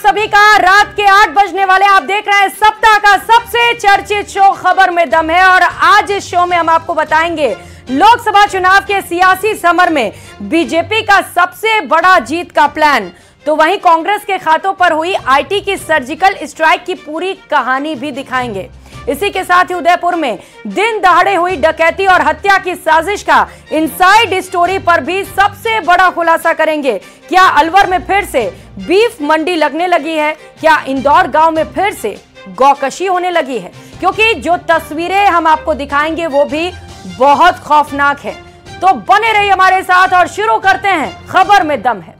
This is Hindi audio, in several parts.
सभी का। रात के 8 बजने वाले, आप देख रहे हैं सप्ताह का सबसे चर्चित शो खबर में दम है। और आज इस शो में हम आपको बताएंगे लोकसभा चुनाव के सियासी समर में बीजेपी का सबसे बड़ा जीत का प्लान, तो वहीं कांग्रेस के खातों पर हुई आईटी की सर्जिकल स्ट्राइक की पूरी कहानी भी दिखाएंगे। इसी के साथ ही उदयपुर में दिन दहाड़े हुई डकैती और हत्या की साजिश का इनसाइड स्टोरी पर भी सबसे बड़ा खुलासा करेंगे। क्या अलवर में फिर से बीफ मंडी लगने लगी है? क्या इंदौर गांव में फिर से गौकशी होने लगी है? क्योंकि जो तस्वीरें हम आपको दिखाएंगे वो भी बहुत खौफनाक है। तो बने रहिए हमारे साथ और शुरू करते हैं खबर में दम है।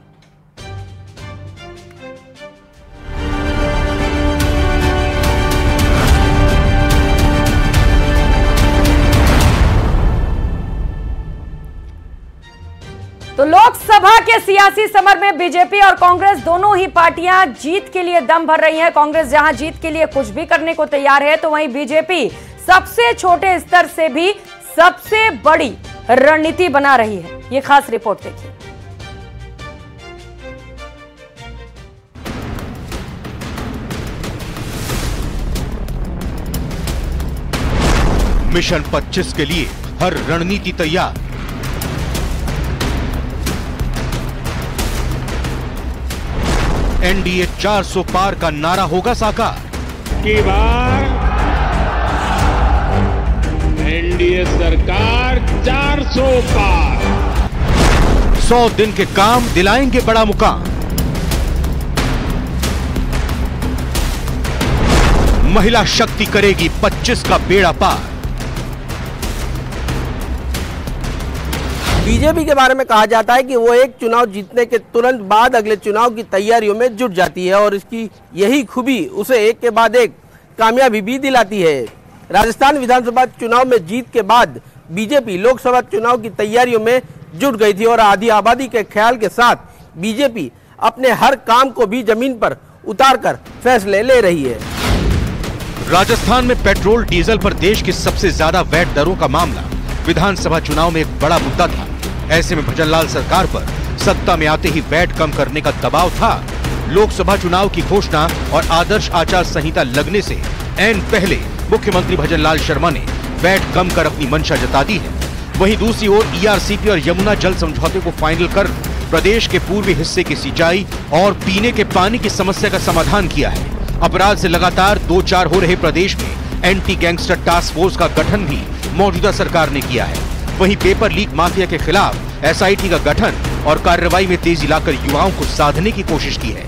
तो लोकसभा के सियासी समर में बीजेपी और कांग्रेस दोनों ही पार्टियां जीत के लिए दम भर रही हैं। कांग्रेस जहां जीत के लिए कुछ भी करने को तैयार है, तो वहीं बीजेपी सबसे छोटे स्तर से भी सबसे बड़ी रणनीति बना रही है। ये खास रिपोर्ट देखिए। मिशन 25 के लिए हर रणनीति तैयार। एनडीए 400 पार का नारा होगा साकार। की बार एनडीए सरकार 400 पार। 100 दिन के काम दिलाएंगे बड़ा मुकाम। महिला शक्ति करेगी 25 का बेड़ा पार। बीजेपी के बारे में कहा जाता है कि वो एक चुनाव जीतने के तुरंत बाद अगले चुनाव की तैयारियों में जुट जाती है और इसकी यही खूबी उसे एक के बाद एक कामयाबी भी दिलाती है। राजस्थान विधानसभा चुनाव में जीत के बाद बीजेपी लोकसभा चुनाव की तैयारियों में जुट गई थी और आधी आबादी के ख्याल के साथ बीजेपी अपने हर काम को भी जमीन पर उतारकर फैसले ले रही है। राजस्थान में पेट्रोल डीजल पर देश की सबसे ज्यादा वैट दरों का मामला विधानसभा चुनाव में एक बड़ा मुद्दा था। ऐसे में भजनलाल सरकार पर सत्ता में आते ही वैट कम करने का दबाव था। लोकसभा चुनाव की घोषणा और आदर्श आचार संहिता लगने से ऐन पहले मुख्यमंत्री भजनलाल शर्मा ने वैट कम कर अपनी मंशा जता दी है। वहीं दूसरी ओर ईआरसीपी और यमुना जल समझौते को फाइनल कर प्रदेश के पूर्वी हिस्से की सिंचाई और पीने के पानी की समस्या का समाधान किया है। अपराध से लगातार 2-4 हो रहे प्रदेश में एंटी गैंगस्टर टास्क फोर्स का गठन भी मौजूदा सरकार ने किया है। वहीं पेपर लीक माफिया के खिलाफ एसआईटी का गठन और कार्रवाई में तेजी लाकर युवाओं को साधने की कोशिश की है।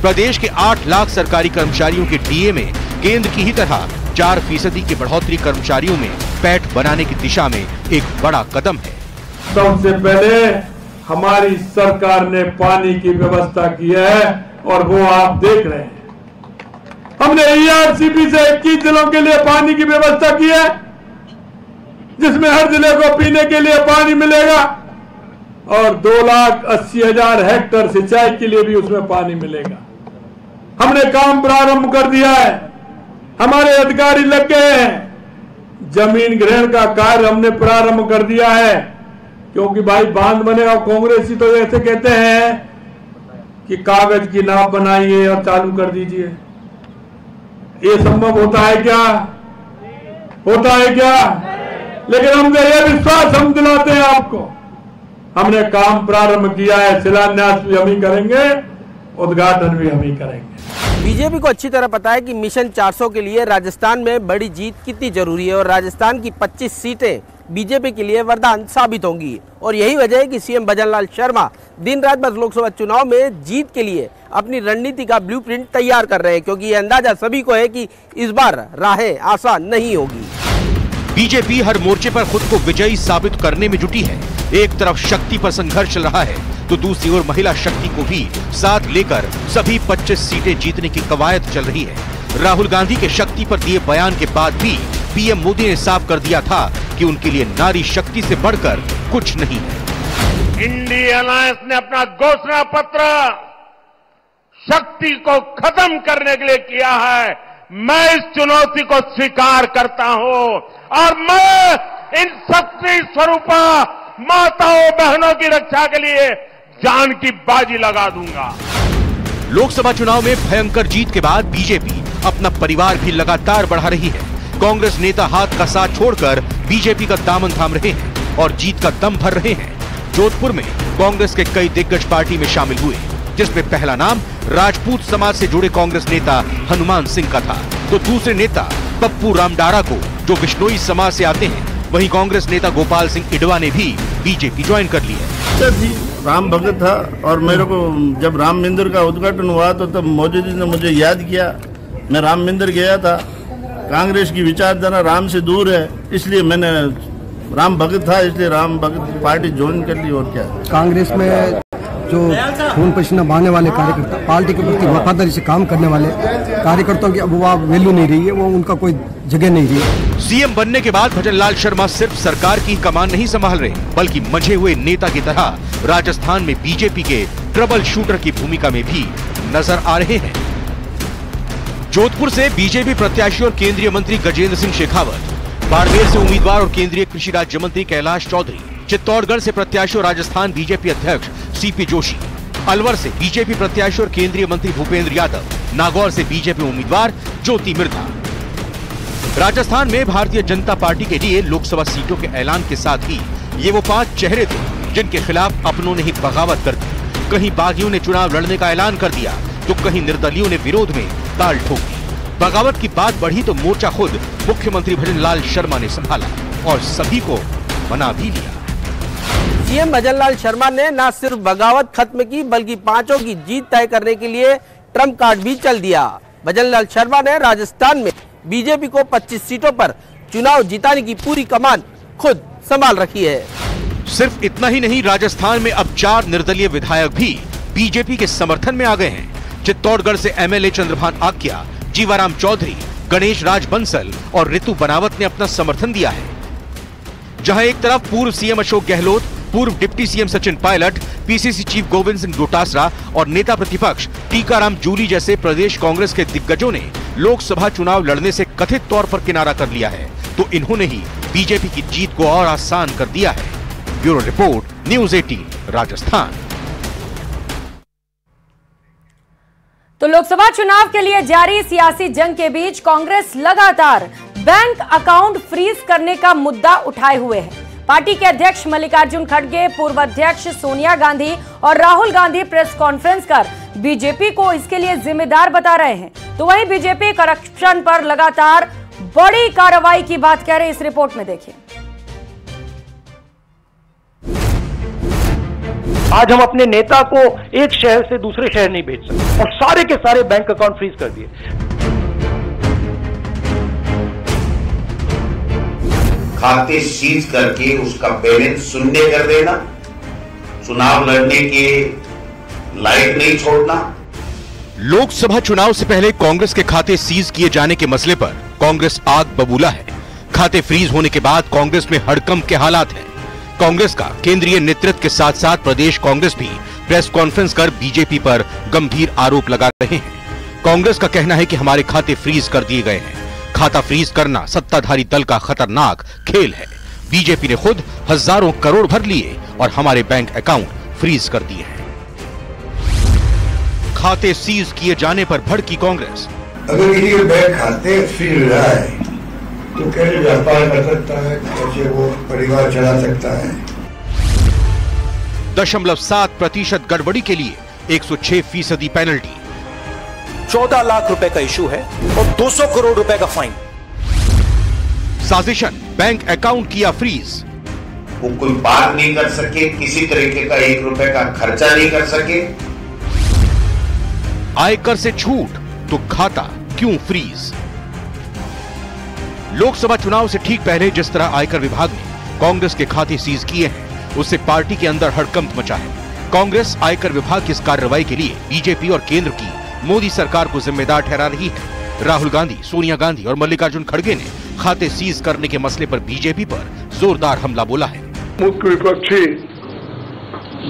प्रदेश के 8 लाख सरकारी कर्मचारियों के डीए में केंद्र की ही तरह 4% की बढ़ोतरी कर्मचारियों में पैठ बनाने की दिशा में एक बड़ा कदम है। सबसे पहले हमारी सरकार ने पानी की व्यवस्था की है और वो आप देख रहे हैं। हमने ईआरसीपी से 21 जिलों के लिए पानी की व्यवस्था की है, जिसमें हर जिले को पीने के लिए पानी मिलेगा और 2,80,000 हेक्टेयर सिंचाई के लिए भी उसमें पानी मिलेगा। हमने काम प्रारंभ कर दिया है, हमारे अधिकारी लग गए हैं। जमीन ग्रहण का कार्य हमने प्रारंभ कर दिया है, क्योंकि भाई बांध बनेगा। कांग्रेसी तो ऐसे कहते हैं कि कागज की नाव बनाइए और चालू कर दीजिए। ये संभव होता है क्या? होता है क्या? लेकिन हमने ये विश्वास हम दिलाते हैं आपको, हमने काम प्रारंभ किया है। शिलान्यास भी हम ही करेंगे, उद्घाटन भी हम ही करेंगे। बीजेपी को अच्छी तरह पता है कि मिशन 400 के लिए राजस्थान में बड़ी जीत कितनी जरूरी है और राजस्थान की 25 सीटें बीजेपी के लिए वरदान साबित होंगी। और यही वजह है कि सीएम भजनलाल शर्मा दिन रात बस लोकसभा चुनाव में जीत के लिए अपनी रणनीति का ब्लूप्रिंट तैयार कर रहे हैं, क्योंकि ये अंदाजा सभी को है कि इस बार राहें आसान नहीं होगी। बीजेपी हर मोर्चे पर खुद को विजयी साबित करने में जुटी है। एक तरफ शक्ति पर संघर्ष चल रहा है, तो दूसरी ओर महिला शक्ति को भी साथ लेकर सभी 25 सीटें जीतने की कवायद चल रही है। राहुल गांधी के शक्ति पर दिए बयान के बाद भी पीएम मोदी ने साफ कर दिया था कि उनके लिए नारी शक्ति से बढ़कर कुछ नहीं है। इंडिया अलायंस ने अपना घोषणा पत्र शक्ति को खत्म करने के लिए किया है। मैं इस चुनौती को स्वीकार करता हूं और मैं इन शक्ति स्वरूपा माताओं बहनों की रक्षा के लिए जान की बाजी लगा दूंगा। लोकसभा चुनाव में भयंकर जीत के बाद बीजेपी अपना परिवार भी लगातार बढ़ा रही है। कांग्रेस नेता हाथ का साथ छोड़कर बीजेपी का दामन थाम रहे हैं और जीत का दम भर रहे हैं। जोधपुर में कांग्रेस के कई दिग्गज पार्टी में शामिल हुए, जिसमें पहला नाम राजपूत समाज से जुड़े कांग्रेस नेता हनुमान सिंह का था, तो दूसरे नेता पप्पू रामडारा को, जो बिश्नोई समाज से आते हैं। वहीं कांग्रेस नेता गोपाल सिंह इडवा ने भी बीजेपी ज्वाइन कर ली है। राम भगत था और मेरे को जब राम मंदिर का उद्घाटन हुआ तो तब मोदी जी ने मुझे याद किया। मैं राम मंदिर गया था। कांग्रेस की विचारधारा राम से दूर है, इसलिए मैंने राम भगत था, इसलिए राम भगत पार्टी ज्वाइन कर ली। और क्या, कांग्रेस में जो खून पसीना बहाने वाले कार्यकर्ता, पार्टी के प्रति वफादारी से काम करने वाले कार्यकर्ताओं की अब वो वैल्यू नहीं रही है, वो उनका कोई जगह नहीं रही है। सीएम बनने के बाद भजनलाल शर्मा सिर्फ सरकार की कमान नहीं संभाल रहे, बल्कि मंझे हुए नेता की तरह राजस्थान में बीजेपी के ट्रबल शूटर की भूमिका में भी नजर आ रहे हैं। जोधपुर से बीजेपी प्रत्याशी और केंद्रीय मंत्री गजेंद्र सिंह शेखावत, बाड़मेर से उम्मीदवार और केंद्रीय कृषि राज्य मंत्री कैलाश चौधरी, चित्तौड़गढ़ से प्रत्याशी और राजस्थान बीजेपी अध्यक्ष सीपी जोशी, अलवर से बीजेपी प्रत्याशी और केंद्रीय मंत्री भूपेंद्र यादव, नागौर से बीजेपी उम्मीदवार ज्योति मिर्धा। राजस्थान में भारतीय जनता पार्टी के लिए लोकसभा सीटों के ऐलान के साथ ही ये वो 5 चेहरे थे जिनके खिलाफ अपनों ने ही बगावत कर दी। कहीं बागियों ने चुनाव लड़ने का ऐलान कर दिया, तो कहीं निर्दलियों ने विरोध में ताल ठोक दी। बगावत की बात बढ़ी तो मोर्चा खुद मुख्यमंत्री भजनलाल शर्मा ने संभाला और सभी को मना भी लिया। सीएम भजनलाल शर्मा ने न सिर्फ बगावत खत्म की, बल्कि 5 की जीत तय करने के लिए ट्रम्प कार्ड भी चल दिया। भजनलाल शर्मा ने राजस्थान में बीजेपी को 25 सीटों पर चुनाव जिताने की पूरी कमान खुद संभाल रखी है। सिर्फ इतना ही नहीं, राजस्थान में अब 4 निर्दलीय विधायक भी बीजेपी के समर्थन में आ गए हैं। चित्तौड़गढ़ से एमएलए चंद्रभान आक्या, जीवाराम चौधरी, गणेश राज बंसल और ऋतु बनावत ने अपना समर्थन दिया है। जहां एक तरफ पूर्व सीएम अशोक गहलोत, पूर्व deputy CM Sachin Pilot, PCC chief Govind Singh Dotasra और नेता प्रतिपक्ष टीकाराम जूली जैसे प्रदेश कांग्रेस के दिग्गजों ने लोकसभा चुनाव लड़ने से कथित तौर पर किनारा कर लिया है, तो इन्होंने ही बीजेपी की जीत को और आसान कर दिया है। Bureau report, news 18 Rajasthan. तो लोकसभा चुनाव के लिए जारी सियासी जंग के बीच कांग्रेस लगातार बैंक अकाउंट फ्रीज करने का मुद्दा उठाए हुए है। पार्टी के अध्यक्ष मल्लिकार्जुन खड़गे, पूर्व अध्यक्ष सोनिया गांधी और राहुल गांधी प्रेस कॉन्फ्रेंस कर बीजेपी को इसके लिए जिम्मेदार बता रहे हैं। तो वहीं बीजेपी करप्शन पर लगातार बड़ी कार्रवाई की बात कह रहे हैं। इस रिपोर्ट में देखिए। आज हम अपने नेता को एक शहर से दूसरे शहर नहीं भेज सकते और सारे के सारे बैंक अकाउंट फ्रीज कर दिए। खाते सीज करके उसका बैलेंस शून्य कर देना, चुनाव लड़ने के लायक नहीं छोड़ना। लोकसभा चुनाव से पहले कांग्रेस के खाते सीज किए जाने के मसले पर कांग्रेस आग बबूला है। खाते फ्रीज होने के बाद कांग्रेस में हड़कंप के हालात हैं। कांग्रेस का केंद्रीय नेतृत्व के साथ साथ प्रदेश कांग्रेस भी प्रेस कॉन्फ्रेंस कर बीजेपी पर गंभीर आरोप लगा रहे हैं। कांग्रेस का कहना है कि हमारे खाते फ्रीज कर दिए गए हैं। खाता फ्रीज करना सत्ताधारी दल का खतरनाक खेल है। बीजेपी ने खुद हजारों करोड़ भर लिए और हमारे बैंक अकाउंट फ्रीज कर दिए हैं। खाते सीज किए जाने पर भड़की कांग्रेस। अगर किसी के बैंक खाते फ्रीज हो जाए तो कैसे व्यापार कर सकता है, कैसे वो परिवार चला सकता है। 0.7% गड़बड़ी के लिए 106% पेनल्टी, 14 लाख रुपए का इशू है और 200 करोड़ रुपए का फाइन। साजिशन, बैंक अकाउंट किया फ्रीज। वो कोई बात नहीं कर सके, किसी तरीके का 1 रुपए का खर्चा नहीं कर सके। आयकर से छूट तो खाता क्यों फ्रीज। लोकसभा चुनाव से ठीक पहले जिस तरह आयकर विभाग ने कांग्रेस के खाते सीज किए हैं, उससे पार्टी के अंदर हड़कंप मचा है। कांग्रेस आयकर विभाग की इस कार्रवाई के लिए बीजेपी और केंद्र की मोदी सरकार को जिम्मेदार ठहरा रही है। राहुल गांधी, सोनिया गांधी और मल्लिकार्जुन खड़गे ने खाते सीज करने के मसले पर बीजेपी पर जोरदार हमला बोला है। मुख्य विपक्षी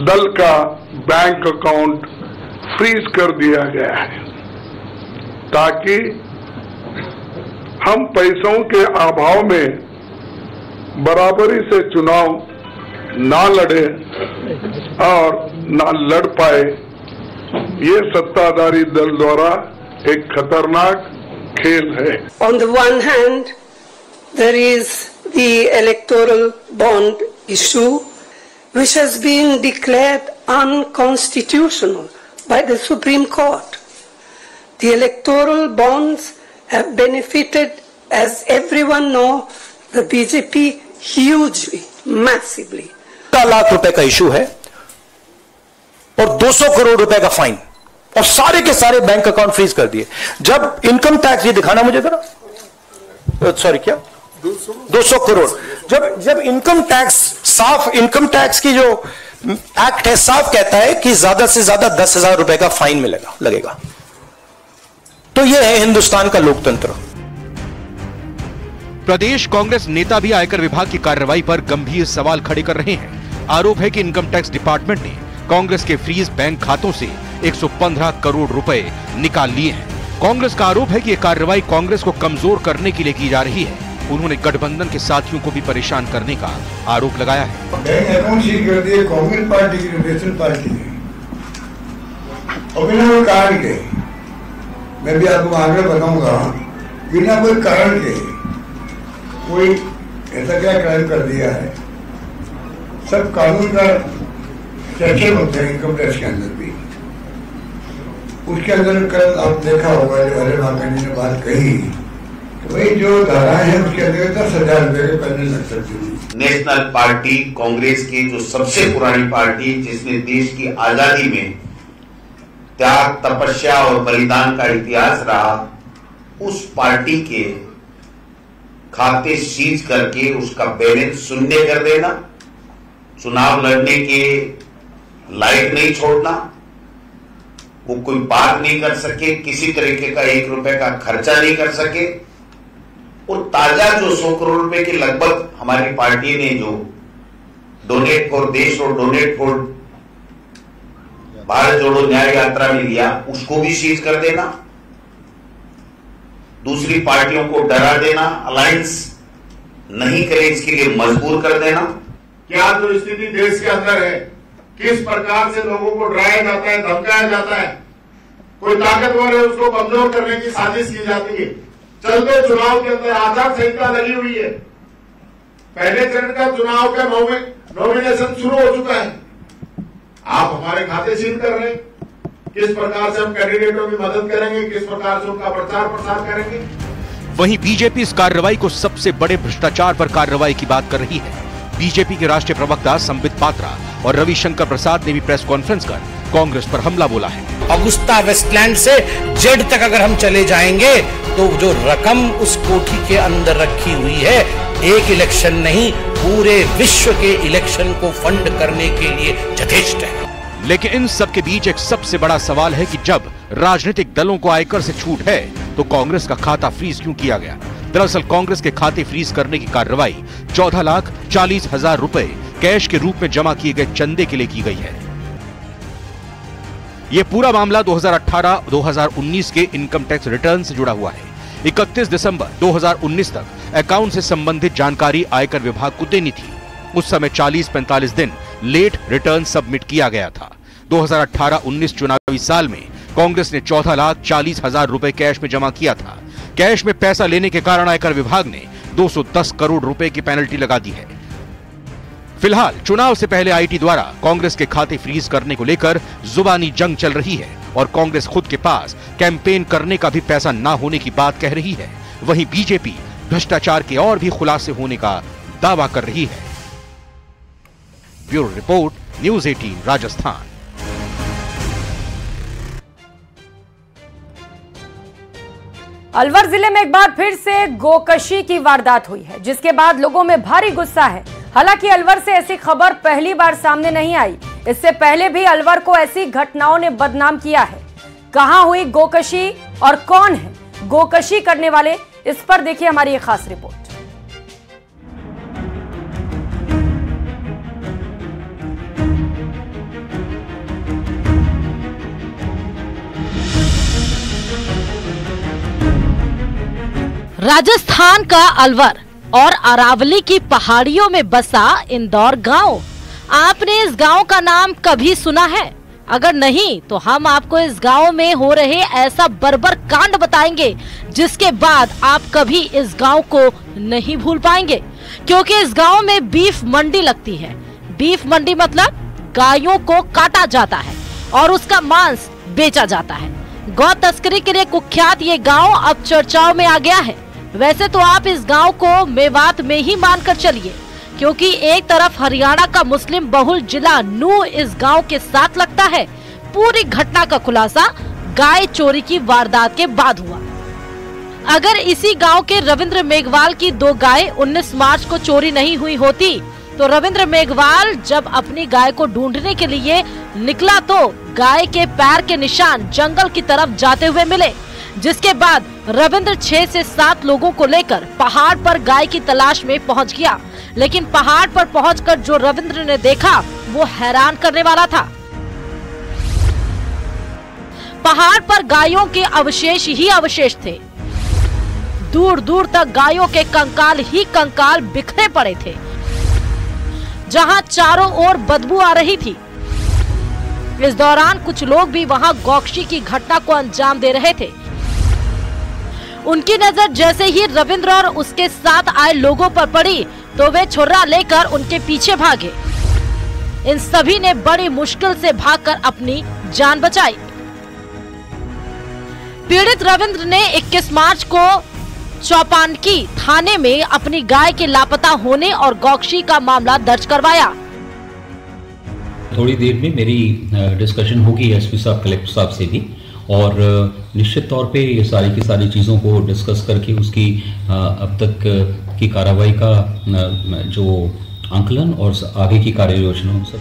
दल का बैंक अकाउंट फ्रीज कर दिया गया है ताकि हम पैसों के अभाव में बराबरी से चुनाव ना लड़े और ना लड़ पाए, ये सत्ताधारी दल द्वारा एक खतरनाक खेल है। On the one hand, there is the electoral bond issue, which has been declared unconstitutional by the Supreme Court. The electoral bonds have benefited, as everyone knows, the BJP hugely, massively. 14 lakh रुपए का इशू है और 200 करोड़ रुपए का फाइन और सारे के सारे बैंक अकाउंट फ्रीज कर दिए। जब इनकम टैक्स, ये दिखाना मुझे जरा, सॉरी क्या 200 करोड़, जब इनकम टैक्स, साफ इनकम टैक्स की जो एक्ट है साफ कहता है कि ज्यादा से ज्यादा 10,000 रुपए का फाइन लगेगा। तो यह है हिंदुस्तान का लोकतंत्र। प्रदेश कांग्रेस नेता भी आयकर विभाग की कार्रवाई पर गंभीर सवाल खड़े कर रहे हैं। आरोप है कि इनकम टैक्स डिपार्टमेंट ने कांग्रेस के फ्रीज बैंक खातों से 115 करोड़ रुपए निकाल लिए हैं। कांग्रेस का आरोप है कि यह कार्रवाई कांग्रेस को कमजोर करने के लिए की जा रही है। उन्होंने गठबंधन के साथियों को भी परेशान करने का आरोप लगाया है। बैंक अकाउंट सील कर दिए कांग्रेस पार्टी की, नेशनल पार्टी है, और बिना कोई कारण के, मैं भी आपको आगे बताऊंगा, बिना कोई कारण के कोई ऐसा क्या क्राइम कर दिया है। सब कानून का चर्चा होता है इनकम टैक्स के अंदर भी। उसके अंदर कल आप देखा होगा जो अरे माकंडी ने बात कही, तो वही जो धाराएं हैं उसके अंदर 10,000 रुपए के पैनल लग सकते हैं। नेशनल पार्टी कांग्रेस की जो सबसे पुरानी पार्टी, जिसने देश की आजादी में त्याग, तपस्या और बलिदान का इतिहास रहा, उस पार्टी के खाते सीज करके उसका बैलेंस शून्य कर देना, चुनाव लड़ने के लायक नहीं छोड़ना, वो कोई बात नहीं कर सके, किसी तरीके का 1 रुपए का खर्चा नहीं कर सके, और ताजा जो 100 करोड़ रुपए के लगभग हमारी पार्टी ने जो डोनेट फॉर देश और डोनेट फॉर भारत जोड़ो न्याय यात्रा में दिया, उसको भी सीज कर देना, दूसरी पार्टियों को डरा देना, अलायंस नहीं करे इसके लिए मजबूर कर देना। क्या जो स्थिति देश के अंदर है, किस प्रकार से लोगों को डराया जाता है, धमकाया जाता है, कोई ताकतवर है उसको कमजोर करने की साजिश की जाती है। चलते चुनाव के अंदर आचार संहिता लगी हुई है, पहले चरण का चुनाव का नॉमिनेशन शुरू हो चुका है, आप हमारे खाते सील कर रहे हैं। किस प्रकार से हम कैंडिडेटों की मदद करेंगे, किस प्रकार से उनका प्रचार प्रसार करेंगे। वहीं बीजेपी इस कार्रवाई को सबसे बड़े भ्रष्टाचार पर कार्रवाई की बात कर रही है। बीजेपी के राष्ट्रीय प्रवक्ता संबित पात्रा और रविशंकर प्रसाद ने भी प्रेस कॉन्फ्रेंस कर कांग्रेस पर हमला बोला है। अगुस्ता वेस्टलैंड से जेड तक अगर हम चले जाएंगे तो जो रकम उस कोठी के अंदर रखी हुई है, एक इलेक्शन नहीं पूरे विश्व के इलेक्शन को फंड करने के लिए यथेष्ट है। लेकिन इन सब के बीच एक सबसे बड़ा सवाल है कि जब राजनीतिक दलों को आयकर से छूट है तो कांग्रेस का खाता फ्रीज क्यों किया गया। दरअसल कांग्रेस के खाते फ्रीज करने की कार्रवाई 14,40,000 रुपए कैश के रूप में जमा किए गए चंदे के लिए की गई है। यह पूरा मामला 2018-2019 के इनकम टैक्स रिटर्न से जुड़ा हुआ है। 31 दिसंबर 2019 तक अकाउंट से संबंधित जानकारी आयकर विभाग को देनी थी। उस समय 40-45 दिन लेट रिटर्न सबमिट किया गया था। 2018-19 चुनावी साल में कांग्रेस ने 14,40,000 रुपए कैश में जमा किया था। कैश में पैसा लेने के कारण आयकर विभाग ने 210 करोड़ रुपए की पेनल्टी लगा दी है। फिलहाल चुनाव से पहले आईटी द्वारा कांग्रेस के खाते फ्रीज करने को लेकर जुबानी जंग चल रही है और कांग्रेस खुद के पास कैंपेन करने का भी पैसा न होने की बात कह रही है। वहीं बीजेपी भ्रष्टाचार के और भी खुलासे होने का दावा कर रही है। Bureau report, news 18 Rajasthan. Alwar जिले में एक बार फिर से गोकशी की वारदात हुई है, जिसके बाद लोगों में भारी गुस्सा है। हालांकि अलवर से ऐसी खबर पहली बार सामने नहीं आई। इससे पहले भी अलवर को ऐसी घटनाओं ने बदनाम किया है। कहां हुई गोकशी और कौन है गोकशी करने वाले, इस पर देखिए हमारी ये खास रिपोर्ट। राजस्थान का अलवर और अरावली की पहाड़ियों में बसा इंदौर गांव। आपने इस गांव का नाम कभी सुना है? अगर नहीं तो हम आपको इस गांव में हो रहे ऐसा बर्बर कांड बताएंगे जिसके बाद आप कभी इस गांव को नहीं भूल पाएंगे, क्योंकि इस गांव में बीफ मंडी लगती है। बीफ मंडी मतलब गायों को काटा जाता है और उसका मांस बेचा जाता है। गौ तस्करी के लिए कुख्यात ये गांव अब चर्चाओं में आ गया है। वैसे तो आप इस गांव को मेवात में ही मानकर चलिए, क्योंकि एक तरफ हरियाणा का मुस्लिम बहुल जिला नू इस गांव के साथ लगता है। पूरी घटना का खुलासा गाय चोरी की वारदात के बाद हुआ। अगर इसी गांव के रविंद्र मेघवाल की 2 गाय 19 मार्च को चोरी नहीं हुई होती तो रविंद्र मेघवाल जब अपनी गाय को ढूंढने के लिए निकला तो गाय के पैर के निशान जंगल की तरफ जाते हुए मिले, जिसके बाद रविंद्र 6 से 7 लोगों को लेकर पहाड़ पर गाय की तलाश में पहुंच गया। लेकिन पहाड़ पर पहुंचकर जो रविंद्र ने देखा वो हैरान करने वाला था। पहाड़ पर गायों के अवशेष ही अवशेष थे। दूर दूर तक गायों के कंकाल ही कंकाल बिखरे पड़े थे, जहां चारों ओर बदबू आ रही थी। इस दौरान कुछ लोग भी वहां गौकशी की घटना को अंजाम दे रहे थे। उनकी नजर जैसे ही रविंद्र और उसके साथ आए लोगों पर पड़ी तो वे छुरा लेकर उनके पीछे भागे। इन सभी ने बड़ी मुश्किल से भागकर अपनी जान बचाई। पीड़ित रविंद्र ने 21 मार्च को चौपानकी थाने में अपनी गाय के लापता होने और गौकशी का मामला दर्ज करवाया। थोड़ी देर में मेरी डिस्कशन होगी एसपी साहब, कलेक्टर साहब से भी, और निश्चित तौर पे ये सारी की सारी चीज़ों को डिस्कस करके उसकी अब तक की कार्रवाई का जो आंकलन और आगे की कार्य योजना सब।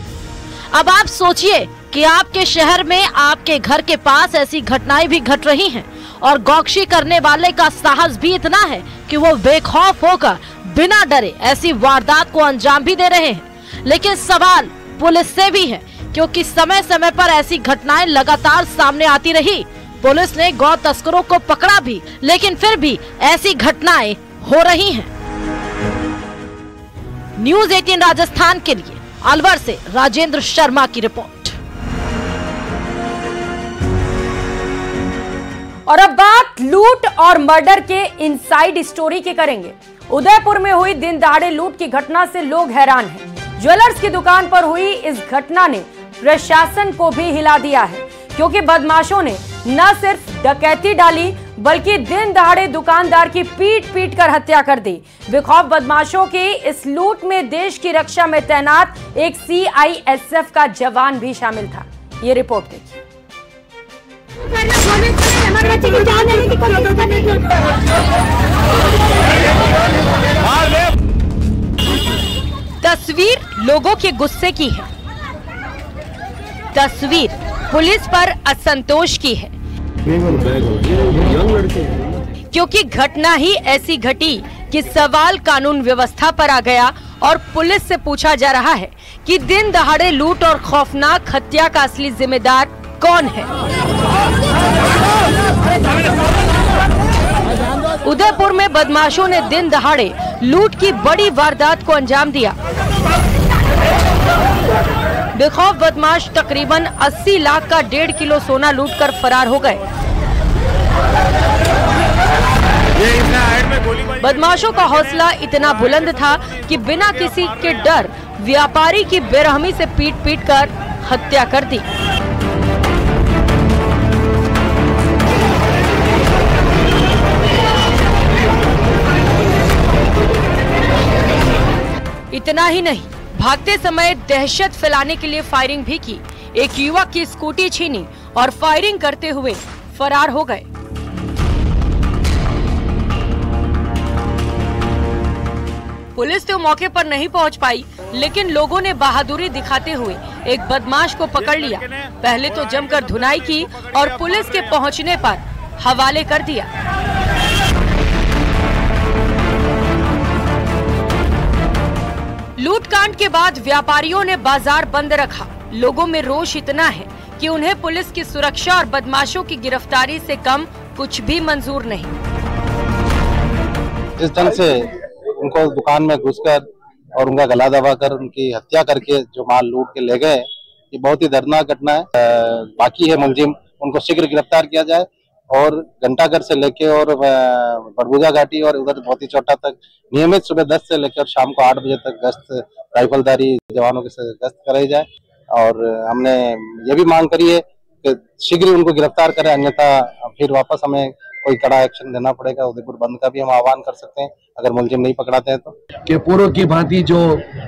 अब आप सोचिए कि आपके शहर में आपके घर के पास ऐसी घटनाएं भी घट रही हैं और गौकशी करने वाले का साहस भी इतना है कि वो बेखौफ होकर बिना डरे ऐसी वारदात को अंजाम भी दे रहे हैं। लेकिन सवाल पुलिस से भी है, क्योंकि समय समय पर ऐसी घटनाएं लगातार सामने आती रही। पुलिस ने गौ तस्करों को पकड़ा भी, लेकिन फिर भी ऐसी घटनाएं हो रही हैं। न्यूज़ 18 राजस्थान के लिए अलवर से राजेंद्र शर्मा की रिपोर्ट। और अब बात लूट और मर्डर के इनसाइड स्टोरी की करेंगे। उदयपुर में हुई दिन दहाड़े लूट की घटना से लोग हैरान हैं। ज्वेलर्स की दुकान पर हुई इस घटना ने प्रशासन को भी हिला दिया है, क्योंकि बदमाशों ने न सिर्फ डकैती डाली बल्कि दिन दहाड़े दुकानदार की पीट पीट कर हत्या कर दी। बेखौफ बदमाशों की इस लूट में देश की रक्षा में तैनात एक CISF का जवान भी शामिल था। ये रिपोर्ट देखिए। तस्वीर लोगों के गुस्से की है, तस्वीर पुलिस पर असंतोष की है, क्योंकि घटना ही ऐसी घटी कि सवाल कानून व्यवस्था पर आ गया और पुलिस से पूछा जा रहा है कि दिन दहाड़े लूट और खौफनाक हत्या का असली जिम्मेदार कौन है। उदयपुर में बदमाशों ने दिन दहाड़े लूट की बड़ी वारदात को अंजाम दिया। बेखौफ बदमाश तकरीबन 80 लाख का 1.5 किलो सोना लूटकर फरार हो गए। बदमाशों का हौसला इतना बुलंद था कि बिना किसी के डर व्यापारी की बेरहमी से पीट पीट कर हत्या कर दी। इतना ही नहीं, भागते समय दहशत फैलाने के लिए फायरिंग भी की। एक युवक की स्कूटी छीनी और फायरिंग करते हुए फरार हो गए। पुलिस तो मौके पर नहीं पहुंच पाई, लेकिन लोगों ने बहादुरी दिखाते हुए एक बदमाश को पकड़ लिया। पहले तो जमकर धुनाई की और पुलिस के पहुंचने पर हवाले कर दिया। लूटकांड के बाद व्यापारियों ने बाजार बंद रखा। लोगों में रोष इतना है कि उन्हें पुलिस की सुरक्षा और बदमाशों की गिरफ्तारी से कम कुछ भी मंजूर नहीं। जिस ढंग से उनको दुकान में घुसकर और उनका गला दबाकर उनकी हत्या करके जो माल लूट के ले गए, ये बहुत ही दर्दनाक घटना है। बाकी है मुलजिम, उनको शीघ्र गिरफ्तार किया जाए और घंटाघर से लेके और बड़बूजा घाटी और उधर भौती चौटा तक नियमित सुबह 10 से लेकर शाम को 8 बजे तक गश्त राइफलदारी जवानों के साथ गश्त कराई जाए। और हमने ये भी मांग करी है कि शीघ्र उनको गिरफ्तार करें, अन्यथा फिर वापस हमें कोई कड़ा एक्शन लेना पड़ेगा। उदयपुर बंद का भी हम आह्वान कर सकते हैं अगर मुलजिम नहीं पकड़ाते हैं तो। कि पूर्व की भांति जो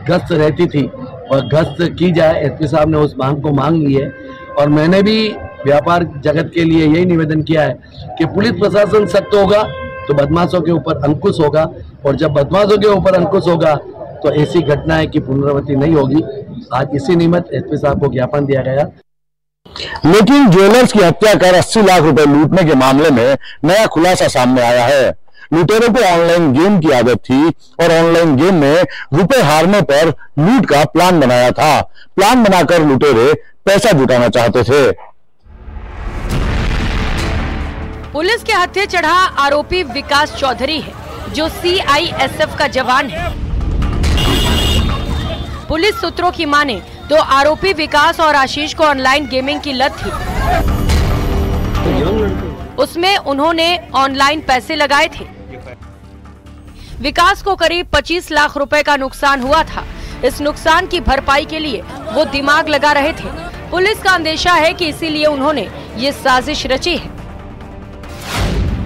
गश्त रहती थी और गश्त की जाए, एसपी साहब ने उस मांग को मांग ली है। और मैंने भी व्यापार जगत के लिए यही निवेदन किया है कि पुलिस प्रशासन सख्त होगा तो बदमाशों के ऊपर अंकुश होगा, और जब बदमाशों के ऊपर अंकुश होगा तो ऐसी घटनाएं की पुनरावृत्ति नहीं होगी। आज इसी निमित्त एसपी साहब को ज्ञापन दिया गया। लेकिन ज्वेलर्स की हत्या कर 80 लाख रुपए लूटने के मामले में नया खुलासा सामने आया है। लुटेरों को ऑनलाइन गेम की आदत थी और ऑनलाइन गेम में रुपए हारने पर लूट का प्लान बनाया था। प्लान बनाकर लुटेरे पैसा जुटाना चाहते थे। पुलिस के हत्थे चढ़ा आरोपी विकास चौधरी है, जो CISF का जवान है। पुलिस सूत्रों की माने तो आरोपी विकास और आशीष को ऑनलाइन गेमिंग की लत थी। उसमें उन्होंने ऑनलाइन पैसे लगाए थे। विकास को करीब 25 लाख रुपए का नुकसान हुआ था। इस नुकसान की भरपाई के लिए वो दिमाग लगा रहे थे। पुलिस का अंदेशा है कि इसीलिए उन्होंने ये साजिश रची है।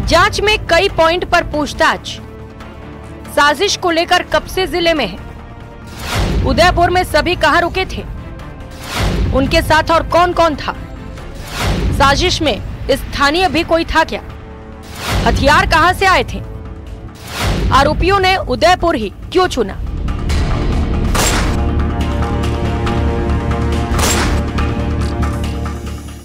जांच में कई पॉइंट पर पूछताछ। साजिश को लेकर कब से जिले में है? उदयपुर में सभी कहां रुके थे? उनके साथ और कौन कौन था? साजिश में स्थानीय भी कोई था क्या? हथियार कहां से आए थे? आरोपियों ने उदयपुर ही क्यों चुना?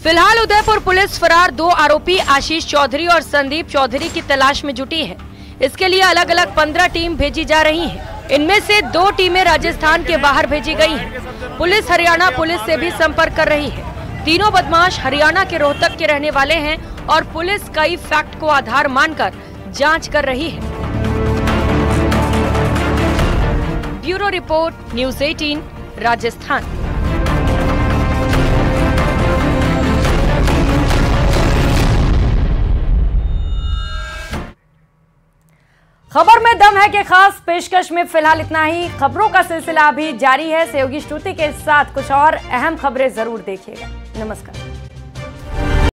फिलहाल उदयपुर पुलिस फरार 2 आरोपी आशीष चौधरी और संदीप चौधरी की तलाश में जुटी है। इसके लिए अलग अलग 15 टीम भेजी जा रही हैं। इनमें से 2 टीमें राजस्थान के बाहर भेजी गई हैं। पुलिस हरियाणा पुलिस से भी संपर्क कर रही है। तीनों बदमाश हरियाणा के रोहतक के रहने वाले हैं और पुलिस कई फैक्ट को आधार मानकर जांच कर रही है। Bureau report, news 18, Rajasthan. खबर में दम है कि खास पेशकश में फिलहाल इतना ही। खबरों का सिलसिला अभी जारी है। सहयोगी श्रुति के साथ कुछ और अहम खबरें जरूर देखिएगा। नमस्कार।